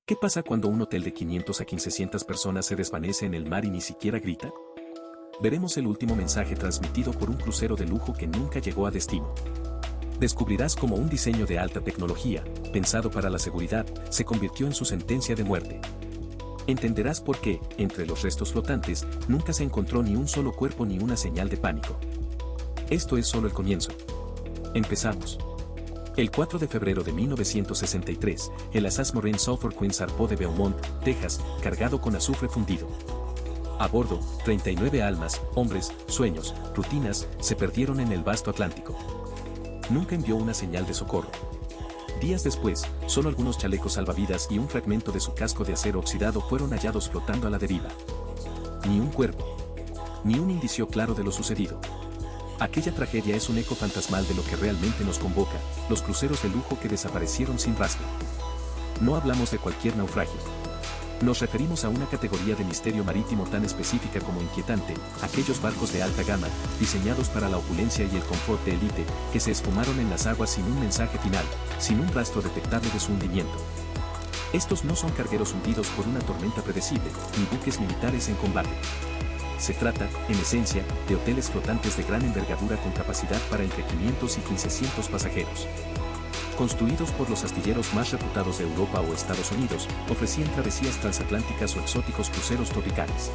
¿Qué pasa cuando un hotel de 500 a 1500 personas se desvanece en el mar y ni siquiera grita? Veremos el último mensaje transmitido por un crucero de lujo que nunca llegó a destino. Descubrirás cómo un diseño de alta tecnología, pensado para la seguridad, se convirtió en su sentencia de muerte. Entenderás por qué, entre los restos flotantes, nunca se encontró ni un solo cuerpo ni una señal de pánico. Esto es solo el comienzo. Empezamos. El 4 de febrero de 1963, el USS Marine Sulphur Queen zarpó de Beaumont, Texas, cargado con azufre fundido. A bordo, 39 almas, hombres, sueños, rutinas, se perdieron en el vasto Atlántico. Nunca envió una señal de socorro. Días después, solo algunos chalecos salvavidas y un fragmento de su casco de acero oxidado fueron hallados flotando a la deriva. Ni un cuerpo. Ni un indicio claro de lo sucedido. Aquella tragedia es un eco fantasmal de lo que realmente nos convoca, los cruceros de lujo que desaparecieron sin rastro. No hablamos de cualquier naufragio. Nos referimos a una categoría de misterio marítimo tan específica como inquietante, aquellos barcos de alta gama, diseñados para la opulencia y el confort de élite, que se esfumaron en las aguas sin un mensaje final, sin un rastro detectable de su hundimiento. Estos no son cargueros hundidos por una tormenta predecible, ni buques militares en combate. Se trata, en esencia, de hoteles flotantes de gran envergadura con capacidad para entre 500 y 1500 pasajeros. Construidos por los astilleros más reputados de Europa o Estados Unidos, ofrecían travesías transatlánticas o exóticos cruceros tropicales.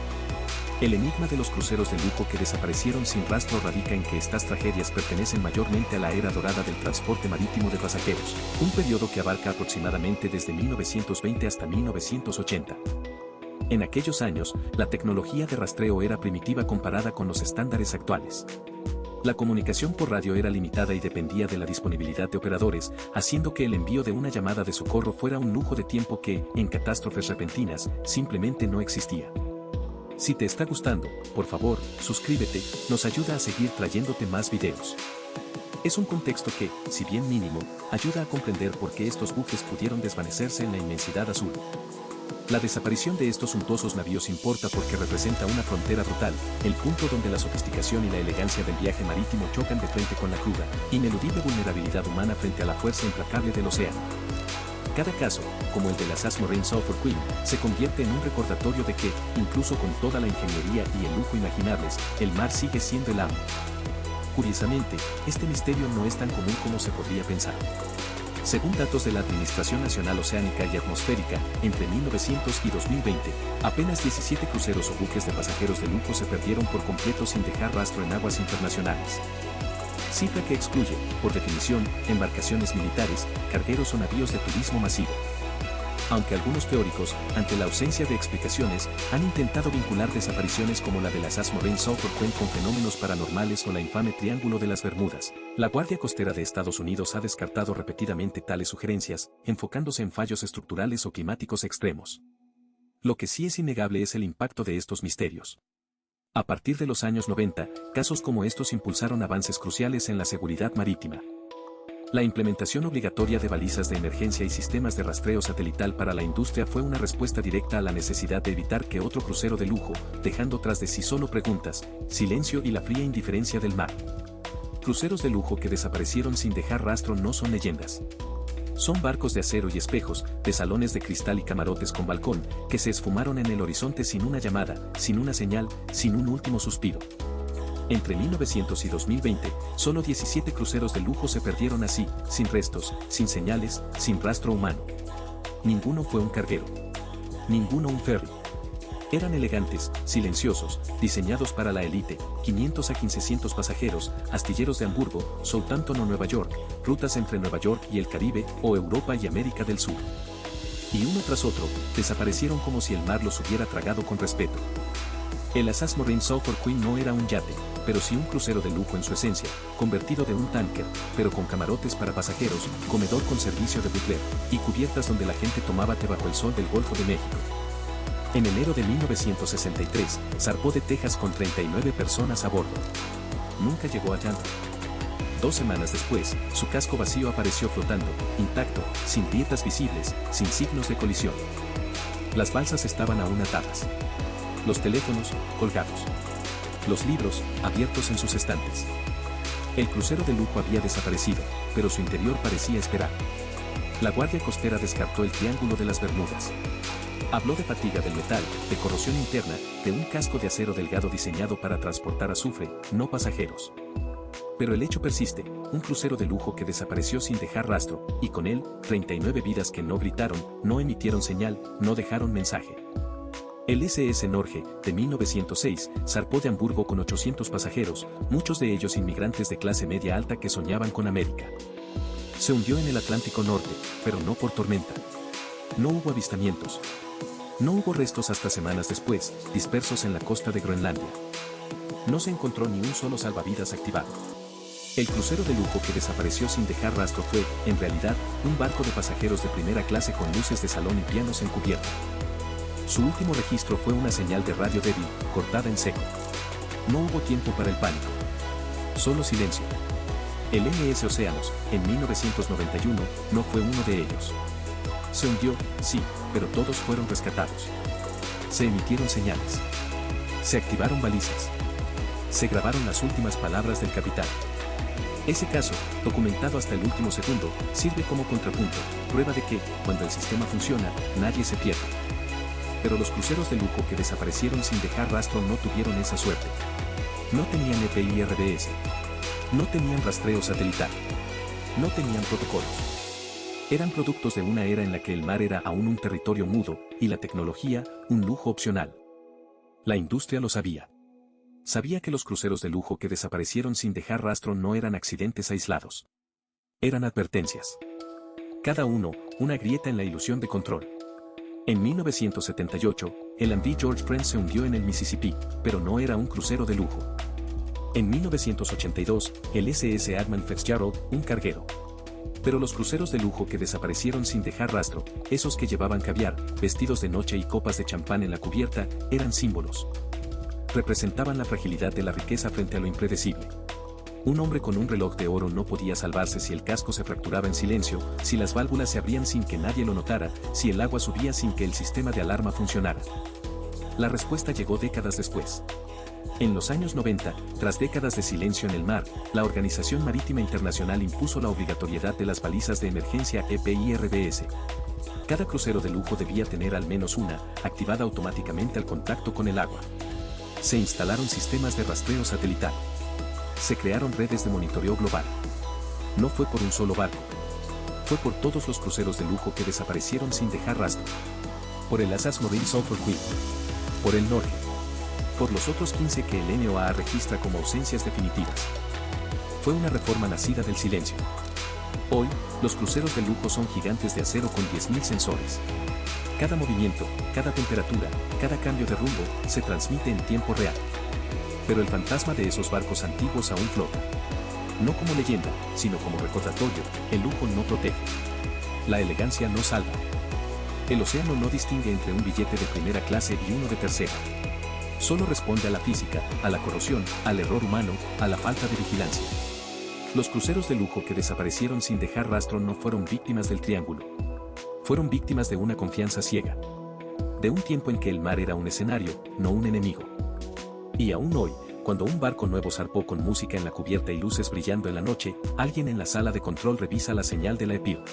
El enigma de los cruceros de lujo que desaparecieron sin rastro radica en que estas tragedias pertenecen mayormente a la era dorada del transporte marítimo de pasajeros, un periodo que abarca aproximadamente desde 1920 hasta 1980. En aquellos años, la tecnología de rastreo era primitiva comparada con los estándares actuales. La comunicación por radio era limitada y dependía de la disponibilidad de operadores, haciendo que el envío de una llamada de socorro fuera un lujo de tiempo que, en catástrofes repentinas, simplemente no existía. Si te está gustando, por favor, suscríbete, nos ayuda a seguir trayéndote más videos. Es un contexto que, si bien mínimo, ayuda a comprender por qué estos buques pudieron desvanecerse en la inmensidad azul. La desaparición de estos suntuosos navíos importa porque representa una frontera brutal, el punto donde la sofisticación y la elegancia del viaje marítimo chocan de frente con la cruda, ineludible vulnerabilidad humana frente a la fuerza implacable del océano. Cada caso, como el de la USS Marine Sulphur Queen, se convierte en un recordatorio de que, incluso con toda la ingeniería y el lujo imaginables, el mar sigue siendo el amo. Curiosamente, este misterio no es tan común como se podría pensar. Según datos de la Administración Nacional Oceánica y Atmosférica, entre 1900 y 2020, apenas 17 cruceros o buques de pasajeros de lujo se perdieron por completo sin dejar rastro en aguas internacionales. Cifra que excluye, por definición, embarcaciones militares, cargueros o navíos de turismo masivo. Aunque algunos teóricos, ante la ausencia de explicaciones, han intentado vincular desapariciones como la de la USS Marine Sulphur Queen con fenómenos paranormales o la infame Triángulo de las Bermudas, la Guardia Costera de Estados Unidos ha descartado repetidamente tales sugerencias, enfocándose en fallos estructurales o climáticos extremos. Lo que sí es innegable es el impacto de estos misterios. A partir de los años 90, casos como estos impulsaron avances cruciales en la seguridad marítima. La implementación obligatoria de balizas de emergencia y sistemas de rastreo satelital para la industria fue una respuesta directa a la necesidad de evitar que otro crucero de lujo, dejando tras de sí solo preguntas, silencio y la fría indiferencia del mar. Cruceros de lujo que desaparecieron sin dejar rastro no son leyendas. Son barcos de acero y espejos, de salones de cristal y camarotes con balcón, que se esfumaron en el horizonte sin una llamada, sin una señal, sin un último suspiro. Entre 1900 y 2020, solo 17 cruceros de lujo se perdieron así, sin restos, sin señales, sin rastro humano. Ninguno fue un carguero. Ninguno un ferry. Eran elegantes, silenciosos, diseñados para la élite, 500 a 1500 pasajeros, astilleros de Hamburgo, Southampton o Nueva York, rutas entre Nueva York y el Caribe, o Europa y América del Sur. Y uno tras otro, desaparecieron como si el mar los hubiera tragado con respeto. El USS Marine Sulphur Queen no era un yate, pero sí un crucero de lujo en su esencia, convertido de un tanker, pero con camarotes para pasajeros, comedor con servicio de butler, y cubiertas donde la gente tomaba té bajo el sol del Golfo de México. En enero de 1963, zarpó de Texas con 39 personas a bordo. Nunca llegó a llanto. 2 semanas después, su casco vacío apareció flotando, intacto, sin grietas visibles, sin signos de colisión. Las balsas estaban aún atadas. Los teléfonos, colgados. Los libros, abiertos en sus estantes. El crucero de lujo había desaparecido, pero su interior parecía esperar. La Guardia Costera descartó el Triángulo de las Bermudas. Habló de fatiga del metal, de corrosión interna, de un casco de acero delgado diseñado para transportar azufre, no pasajeros. Pero el hecho persiste, un crucero de lujo que desapareció sin dejar rastro, y con él, 39 vidas que no gritaron, no emitieron señal, no dejaron mensaje. El SS Norge, de 1906, zarpó de Hamburgo con 800 pasajeros, muchos de ellos inmigrantes de clase media alta que soñaban con América. Se hundió en el Atlántico Norte, pero no por tormenta. No hubo avistamientos. No hubo restos hasta semanas después, dispersos en la costa de Groenlandia. No se encontró ni un solo salvavidas activado. El crucero de lujo que desapareció sin dejar rastro fue, en realidad, un barco de pasajeros de primera clase con luces de salón y pianos en cubierta. Su último registro fue una señal de radio débil, cortada en seco. No hubo tiempo para el pánico. Solo silencio. El MS Océanos, en 1991, no fue uno de ellos. Se hundió, sí, pero todos fueron rescatados. Se emitieron señales. Se activaron balizas. Se grabaron las últimas palabras del capitán. Ese caso, documentado hasta el último segundo, sirve como contrapunto, prueba de que, cuando el sistema funciona, nadie se pierde. Pero los cruceros de lujo que desaparecieron sin dejar rastro no tuvieron esa suerte. No tenían EPIRBS. No tenían rastreo satelital. No tenían protocolos. Eran productos de una era en la que el mar era aún un territorio mudo, y la tecnología, un lujo opcional. La industria lo sabía. Sabía que los cruceros de lujo que desaparecieron sin dejar rastro no eran accidentes aislados. Eran advertencias. Cada uno, una grieta en la ilusión de control. En 1978, el MV George Prince se hundió en el Mississippi, pero no era un crucero de lujo. En 1982, el SS Edmund Fitzgerald, un carguero. Pero los cruceros de lujo que desaparecieron sin dejar rastro, esos que llevaban caviar, vestidos de noche y copas de champán en la cubierta, eran símbolos. Representaban la fragilidad de la riqueza frente a lo impredecible. Un hombre con un reloj de oro no podía salvarse si el casco se fracturaba en silencio, si las válvulas se abrían sin que nadie lo notara, si el agua subía sin que el sistema de alarma funcionara. La respuesta llegó décadas después. En los años 90, tras décadas de silencio en el mar, la Organización Marítima Internacional impuso la obligatoriedad de las balizas de emergencia EPIRBS. Cada crucero de lujo debía tener al menos una, activada automáticamente al contacto con el agua. Se instalaron sistemas de rastreo satelital. Se crearon redes de monitoreo global. No fue por un solo barco. Fue por todos los cruceros de lujo que desaparecieron sin dejar rastro. Por el Assas Marine Sulphur Queen. Por el Norge. Por los otros 15 que el NOAA registra como ausencias definitivas. Fue una reforma nacida del silencio. Hoy, los cruceros de lujo son gigantes de acero con 10.000 sensores. Cada movimiento, cada temperatura, cada cambio de rumbo, se transmite en tiempo real. Pero el fantasma de esos barcos antiguos aún flota. No como leyenda, sino como recordatorio, el lujo no protege. La elegancia no salva. El océano no distingue entre un billete de primera clase y uno de tercera. Solo responde a la física, a la corrosión, al error humano, a la falta de vigilancia. Los cruceros de lujo que desaparecieron sin dejar rastro no fueron víctimas del triángulo. Fueron víctimas de una confianza ciega. De un tiempo en que el mar era un escenario, no un enemigo. Y aún hoy, cuando un barco nuevo zarpó con música en la cubierta y luces brillando en la noche, alguien en la sala de control revisa la señal de la EPIR.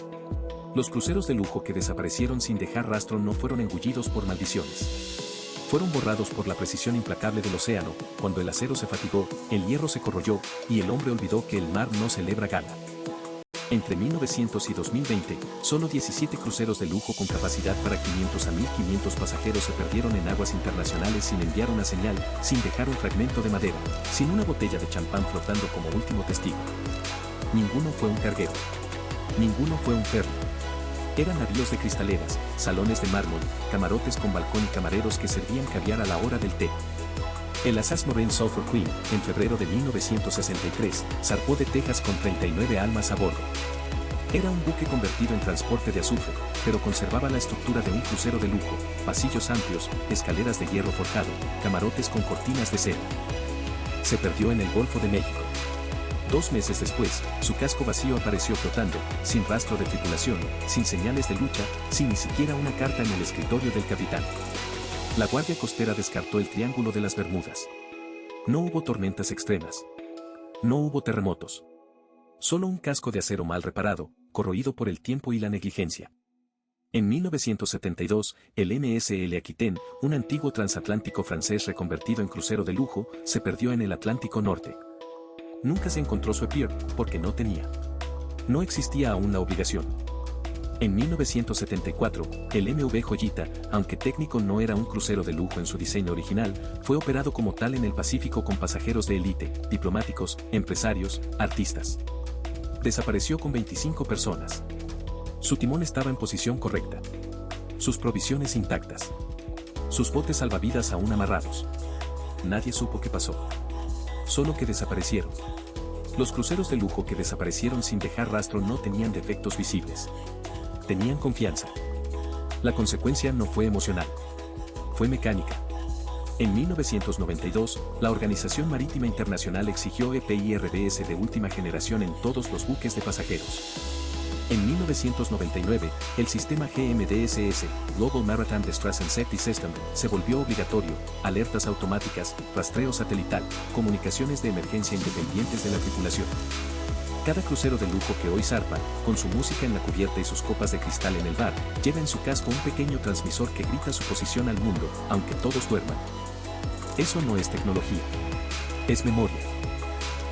Los cruceros de lujo que desaparecieron sin dejar rastro no fueron engullidos por maldiciones. Fueron borrados por la precisión implacable del océano, cuando el acero se fatigó, el hierro se corroyó, y el hombre olvidó que el mar no celebra gala. Entre 1900 y 2020, solo 17 cruceros de lujo con capacidad para 500 a 1500 pasajeros se perdieron en aguas internacionales sin enviar una señal, sin dejar un fragmento de madera, sin una botella de champán flotando como último testigo. Ninguno fue un carguero. Ninguno fue un ferry. Eran navíos de cristaleras, salones de mármol, camarotes con balcón y camareros que servían caviar a la hora del té. El Assas Marine Sulphur Queen, en febrero de 1963, zarpó de Texas con 39 almas a bordo. Era un buque convertido en transporte de azufre, pero conservaba la estructura de un crucero de lujo, pasillos amplios, escaleras de hierro forjado, camarotes con cortinas de seda. Se perdió en el Golfo de México. 2 meses después, su casco vacío apareció flotando, sin rastro de tripulación, sin señales de lucha, sin ni siquiera una carta en el escritorio del capitán. La Guardia Costera descartó el Triángulo de las Bermudas. No hubo tormentas extremas. No hubo terremotos. Solo un casco de acero mal reparado, corroído por el tiempo y la negligencia. En 1972, el MSL Aquitaine, un antiguo transatlántico francés reconvertido en crucero de lujo, se perdió en el Atlántico Norte. Nunca se encontró su EPIR, porque no tenía. No existía aún la obligación. En 1974, el MV Joyita, aunque técnico no era un crucero de lujo en su diseño original, fue operado como tal en el Pacífico con pasajeros de élite, diplomáticos, empresarios, artistas. Desapareció con 25 personas. Su timón estaba en posición correcta. Sus provisiones intactas. Sus botes salvavidas aún amarrados. Nadie supo qué pasó. Solo que desaparecieron. Los cruceros de lujo que desaparecieron sin dejar rastro no tenían defectos visibles. Tenían confianza. La consecuencia no fue emocional. Fue mecánica. En 1992, la Organización Marítima Internacional exigió EPIRDS de última generación en todos los buques de pasajeros. En 1999, el sistema GMDSS, Global Maritime Distress and Safety System, se volvió obligatorio, alertas automáticas, rastreo satelital, comunicaciones de emergencia independientes de la tripulación. Cada crucero de lujo que hoy zarpa, con su música en la cubierta y sus copas de cristal en el bar, lleva en su casco un pequeño transmisor que grita su posición al mundo, aunque todos duerman. Eso no es tecnología. Es memoria.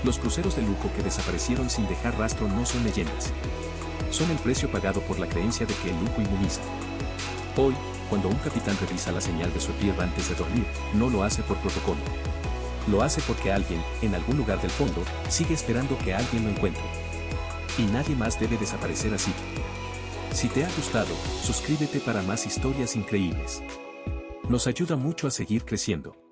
Los cruceros de lujo que desaparecieron sin dejar rastro no son leyendas. Son el precio pagado por la creencia de que el lujo inmuniza. Hoy, cuando un capitán revisa la señal de su EPIR antes de dormir, no lo hace por protocolo. Lo hace porque alguien, en algún lugar del fondo, sigue esperando que alguien lo encuentre. Y nadie más debe desaparecer así. Si te ha gustado, suscríbete para más historias increíbles. Nos ayuda mucho a seguir creciendo.